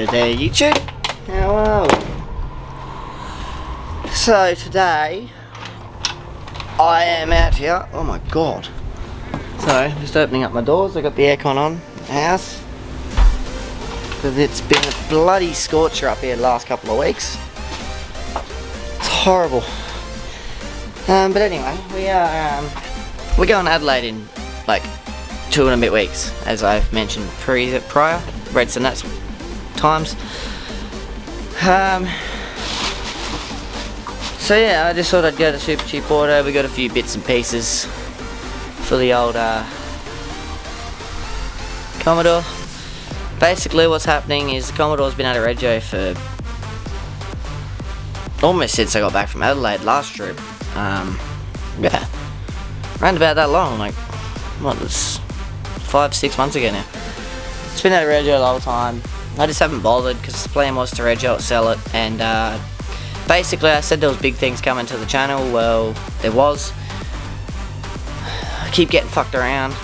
Hello there YouTube, how are we? So today I am out here, oh my god. So just opening up my doors, I got the aircon on in the house because it's been a bloody scorcher up here the last couple of weeks. It's horrible. But anyway, we're going to Adelaide in like 2 and a bit weeks, as I've mentioned prior, Reds and Nuts times. So yeah, I just thought I'd go to Super Cheap Auto. We got a few bits and pieces for the old Commodore. Basically what's happening is the Commodore's been out of rego for almost since I got back from Adelaide last trip. Yeah, around about that long, like what, it's 5-6 months ago now. It's been out of rego the whole time. I just haven't bothered because the plan was to rego it, sell it, and basically I said there was big things coming to the channel. Well, there was. I keep getting fucked around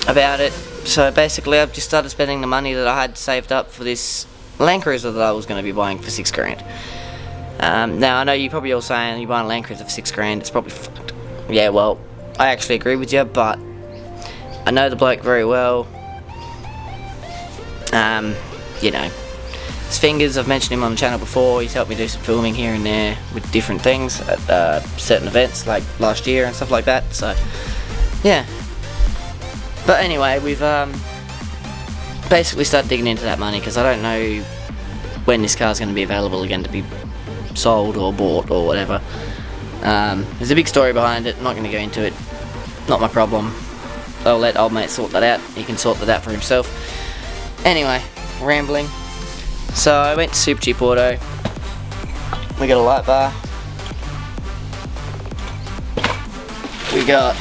about it. So basically I've just started spending the money that I had saved up for this Land Cruiser that I was going to be buying for 6 grand. Now I know you're probably all saying you're buying a Land Cruiser for 6 grand, it's probably fucked. Yeah, well, I actually agree with you, but I know the bloke very well. You know, his fingers, I've mentioned him on the channel before. He's helped me do some filming here and there with different things at certain events like last year and stuff like that, so yeah. But anyway, we've basically started digging into that money because I don't know when this car's going to be available again to be sold or bought or whatever. There's a big story behind it, I'm not going to go into it, not my problem. I'll let old mate sort that out, he can sort that out for himself. Anyway, rambling. So I went to Super Cheap Auto, we got a light bar, we got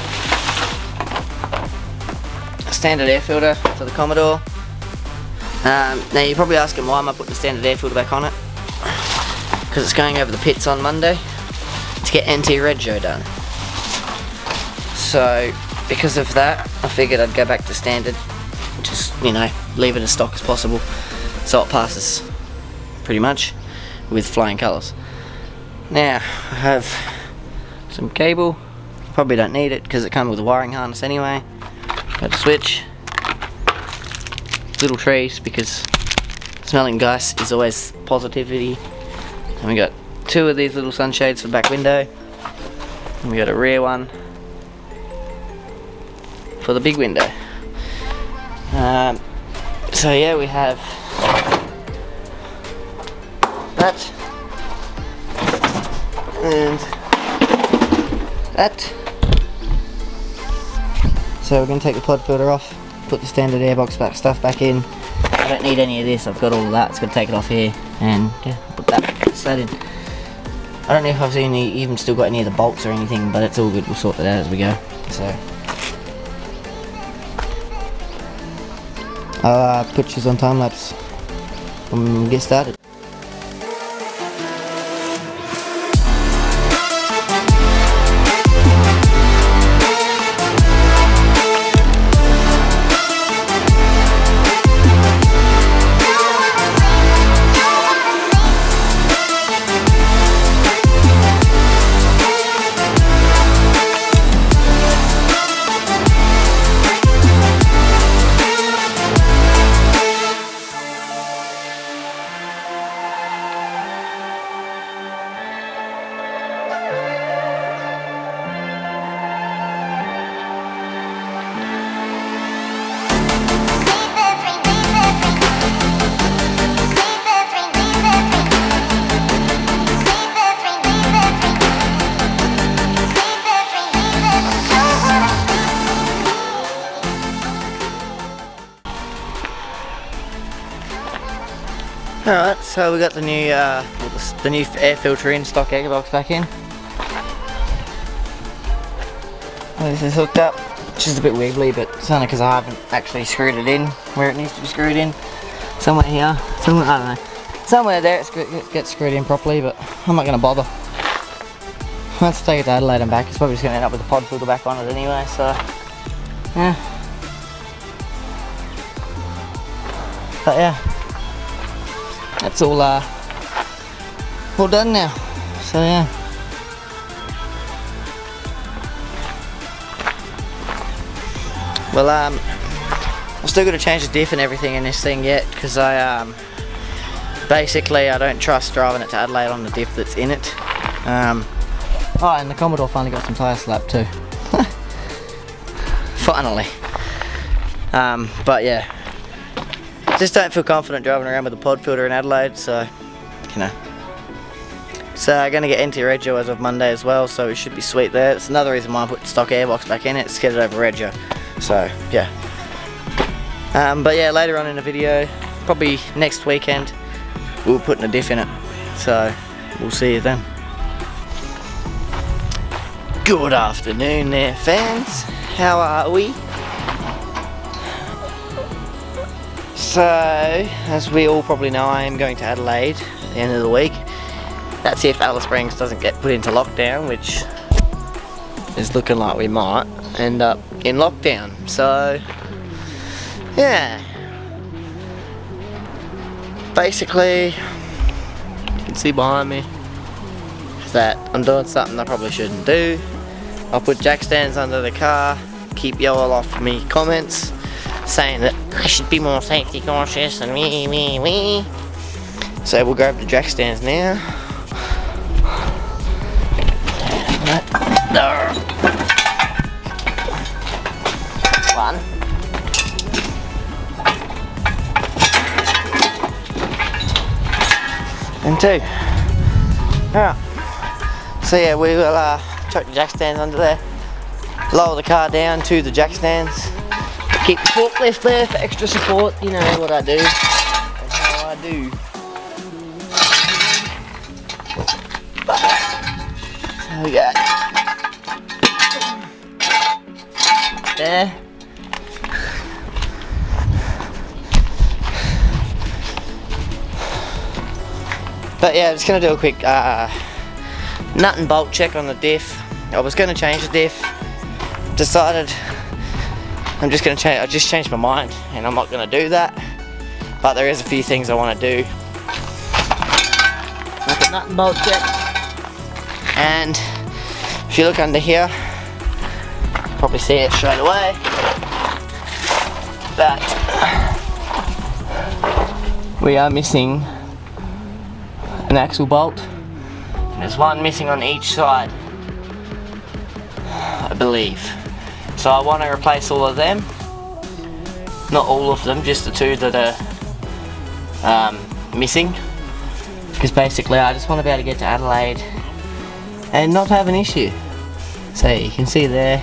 a standard air filter for the Commodore. Now you're probably asking why am I putting the standard air filter back on it? Because it's going over the pits on Monday to get anti-rego done. So because of that I figured I'd go back to standard, just, you know, leave it as stock as possible so it passes pretty much with flying colours. Now I have some cable, probably don't need it because it comes with a wiring harness anyway. Got a switch, little trees because smelling gas is always positivity. And we got 2 of these little sunshades for the back window, and we got a rear one for the big window. So yeah, we have that and that. So we're going to take the pod filter off, put the standard airbox stuff back in. I don't need any of this, I've got all of that, it's going to take it off here and yeah, put that in. I don't know if I've even still got any of the bolts or anything, but it's all good, we'll sort that out as we go. So I'll put you on time lapse and get started. Alright, so we got the new air filter in, stock air box back in. This is hooked up, which is a bit wiggly, but it's only because I haven't actually screwed it in where it needs to be screwed in. Somewhere here, somewhere, I don't know. Somewhere there it gets screwed in properly, but I'm not going to bother. Once I take it to Adelaide and back, it's probably just going to end up with the pod filter back on it anyway, so yeah. But yeah, that's all done now. So yeah. Well, I'm still going to change the diff and everything in this thing yet, because basically I don't trust driving it to Adelaide on the diff that's in it. Oh, and the Commodore finally got some tyre slap too. Finally. But yeah, just don't feel confident driving around with a pod filter in Adelaide, so you know. So I'm going to get NT Regio as of Monday as well, so it should be sweet there. It's another reason why I put the stock airbox back in it, to get it over Regio. So yeah. But yeah, later on in the video, probably next weekend, we'll be putting a diff in it. So we'll see you then. Good afternoon there, fans. How are we? So, as we all probably know, I am going to Adelaide at the end of the week. That's if Alice Springs doesn't get put into lockdown, which is looking like we might end up in lockdown. So, yeah. Basically, you can see behind me that I'm doing something I probably shouldn't do. I'll put jack stands under the car, keep y'all off me comments saying that I should be more safety cautious and me. So we'll grab the jack stands now. One. And two. Alright. So yeah, we will chuck the jack stands under there, lower the car down to the jack stands, keep the forklift there for extra support. You know what I do and how I do. So we got there. But yeah, I'm just going to do a quick nut and bolt check on the diff. I was going to change the diff, decided I'm just going to change. I just changed my mind and I'm not going to do that, but there is a few things I want to do, like a nut and bolt check. And if you look under here, you'll probably see it straight away that we are missing an axle bolt. There's one missing on each side, I believe. So I want to replace all of them. Not all of them, just the two that are missing. Because basically I just want to be able to get to Adelaide and not have an issue. So you can see there,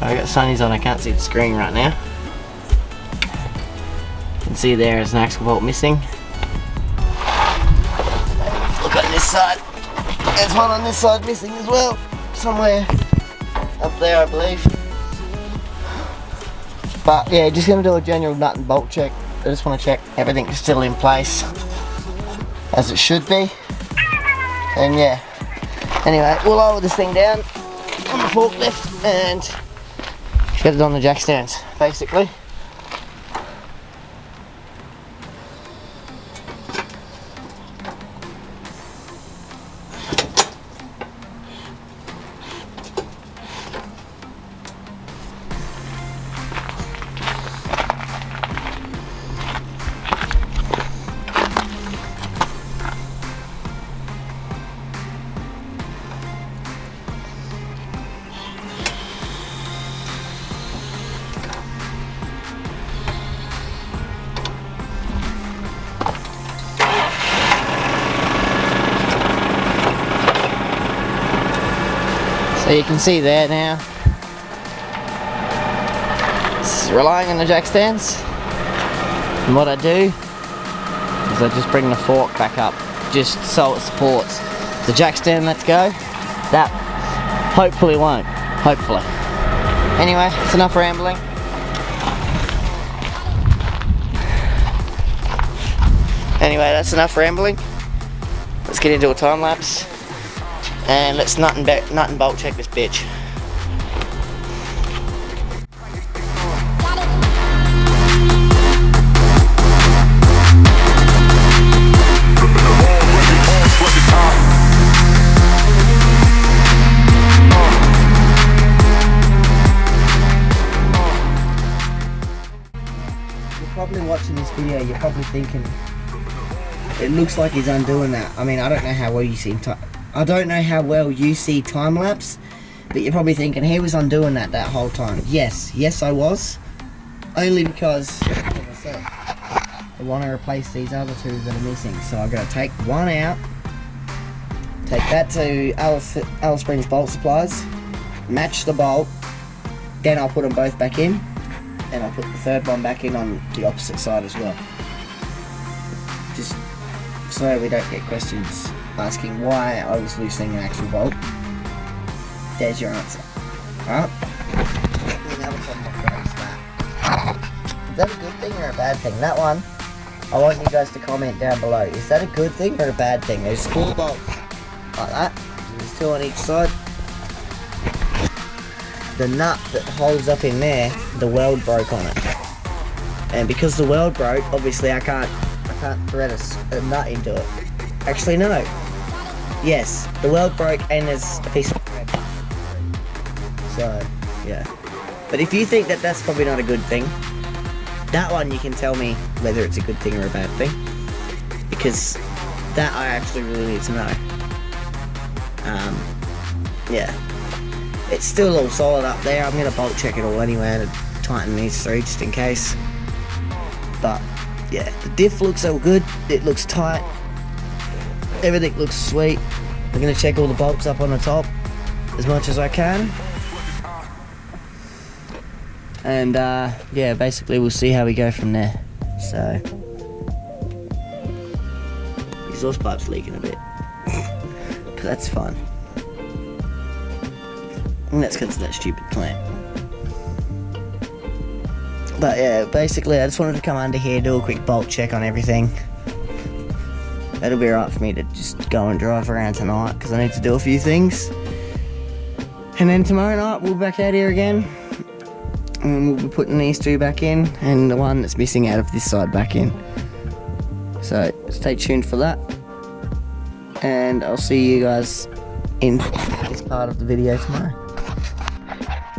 I got sunnies on, I can't see the screen right now. You can see there is an axle bolt missing. Look on this side. There's one on this side missing as well, somewhere up there I believe. But yeah, just going to do a general nut and bolt check. I just want to check everything's still in place as it should be. And yeah, anyway, we'll lower this thing down on the forklift and get it on the jack stands basically. So you can see there now, it's relying on the jack stands, and what I do is I just bring the fork back up just so it supports the jack stand. Let's go. That hopefully won't, hopefully. Anyway, it's enough rambling. Anyway, that's enough rambling. Let's get into a time lapse. And let's nut and bolt check this bitch. this video, you're probably thinking, it looks like he's undoing that. I mean, I don't know how well you see time lapse, but you're probably thinking he was undoing that whole time. Yes, I was. Only because, as I said, I want to replace these other two that are missing. So I'm going to take one out, take that to Alice Springs bolt supplies, match the bolt, then I'll put them both back in, and I'll put the third one back in on the opposite side as well. Just so we don't get questions asking why I was loosening an actual bolt. There's your answer. Alright? Is that a good thing or a bad thing? That one, I want you guys to comment down below. Is that a good thing or a bad thing? There's 4 bolts like that. There's 2 on each side. The nut that holds up in there, the weld broke on it. And because the weld broke, obviously I can't thread a nut into it. Actually, no. Yes, the weld broke and there's a piece of thread. So, yeah. But if you think that that's probably not a good thing, that one you can tell me whether it's a good thing or a bad thing. Because that I actually really need to know. Yeah. It's still all solid up there. I'm going to bolt check it all anyway to tighten these through just in case. But, yeah, the diff looks all good. It looks tight. Everything looks sweet. I'm going to check all the bolts up on the top as much as I can. And, yeah, basically we'll see how we go from there. So, the exhaust pipe's leaking a bit. But that's fine. And that's because of that stupid clamp. But yeah, basically I just wanted to come under here, do a quick bolt check on everything. That'll be alright for me to just go and drive around tonight, because I need to do a few things. And then tomorrow night we'll be back out here again. And we'll be putting these 2 back in, and the one that's missing out of this side back in. So stay tuned for that. And I'll see you guys in this part of the video tomorrow.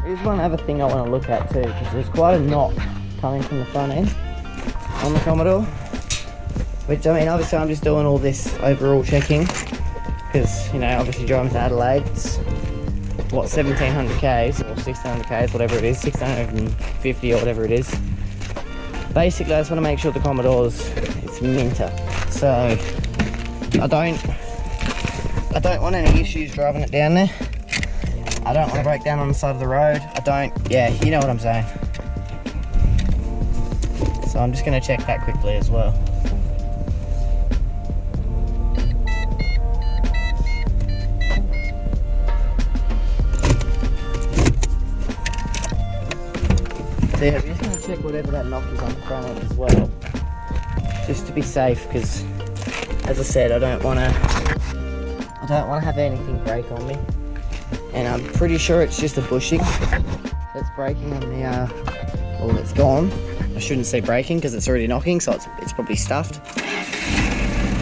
There's one other thing I want to look at too, because there's quite a knot coming from the front end on the Commodore. Which, I mean, obviously I'm just doing all this overall checking, because, you know, obviously driving to Adelaide, it's, what, 1700 k's, or 1600 k's, whatever it is, 650 or whatever it is. Basically, I just want to make sure the Commodore's, it's minter. So, I don't want any issues driving it down there. I don't want to break down on the side of the road. Yeah, you know what I'm saying. So I'm just going to check that quickly as well. So yeah, we're just going to check whatever that knock is on the front end as well. Just to be safe, because as I said, I don't want to have anything break on me. And I'm pretty sure it's just a bushing that's breaking on the, well, it's gone. I shouldn't say breaking because it's already knocking, so it's probably stuffed.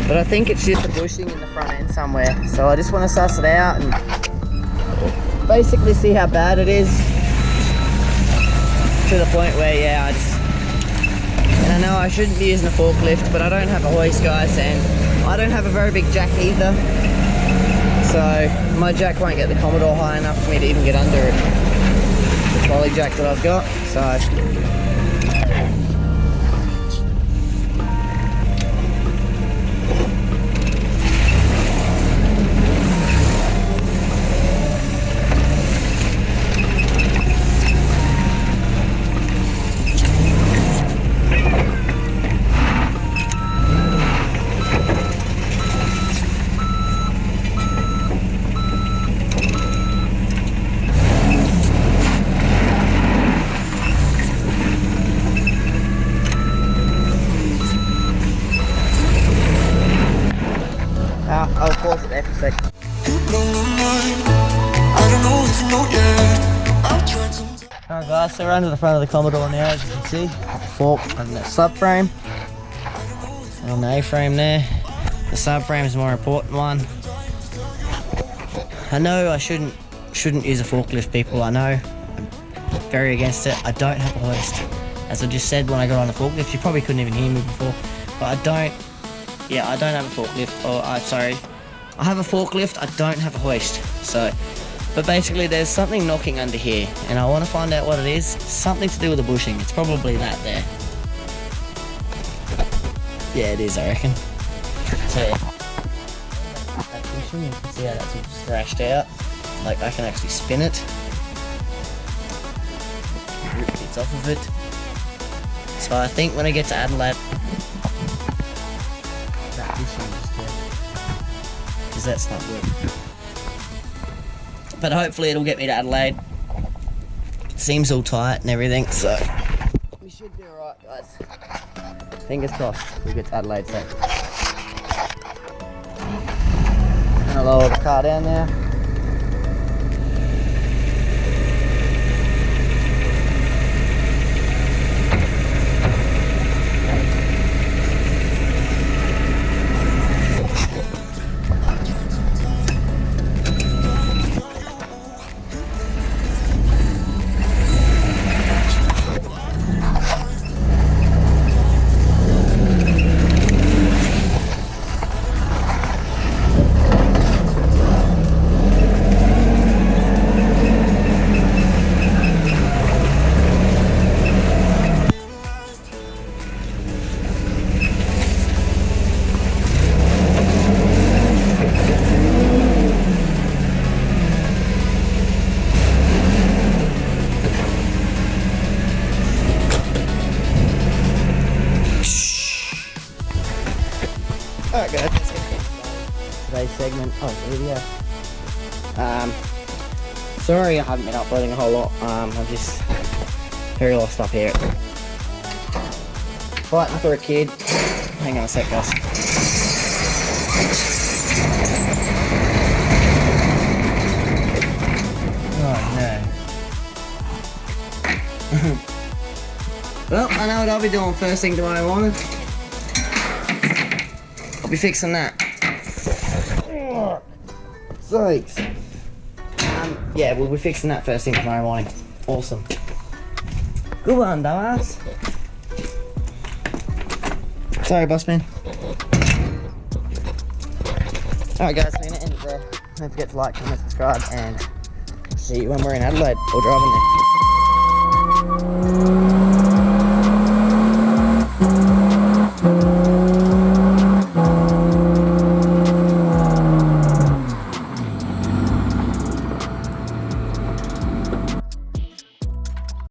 But I think it's just a bushing in the front end somewhere. So I just want to suss it out and basically see how bad it is. To the point where, yeah, and I know I shouldn't be using a forklift, but I don't have a hoist, guys, and I don't have a very big jack either. So my jack won't get the Commodore high enough for me to even get under it. The trolley jack that I've got. So I'll pause it there for a sec. Alright guys, so we're under the front of the Commodore now, as you can see. The fork and the subframe. And on the A-frame there. The subframe is the more important one. I know I shouldn't use a forklift, people, I know. I'm very against it. I don't have a hoist. as I just said when I got on the forklift. You probably couldn't even hear me before, but I don't have a forklift, I have a forklift, I don't have a hoist, so, but basically there's something knocking under here, and I want to find out what it is. Something to do with the bushing. It's probably that there. Yeah, it is, I reckon. So yeah, that bushing, you can see how that's all thrashed out. Like, I can actually spin it, rip bits off of it. So I think when I get to Adelaide, that bushing is dead, because that's not good. But hopefully it'll get me to Adelaide. It seems all tight and everything, so we should be alright, guys. Fingers crossed we'll get to Adelaide soon. Gonna lower the car down now. Alright guys, let's get today's segment of the video. Sorry I haven't been uploading a whole lot. I'm just very lost up here. Fighting for a kid. Hang on a sec, guys. Oh no. Well, I know what I'll be doing first thing tomorrow morning. I'll be fixing that. Sakes. Yeah, we'll be fixing that first thing tomorrow morning. Awesome. Good one, dumbass. Sorry, bossman. Alright guys, we're gonna end it there. Don't forget to like, comment, subscribe, and see you when we're in Adelaide or driving there.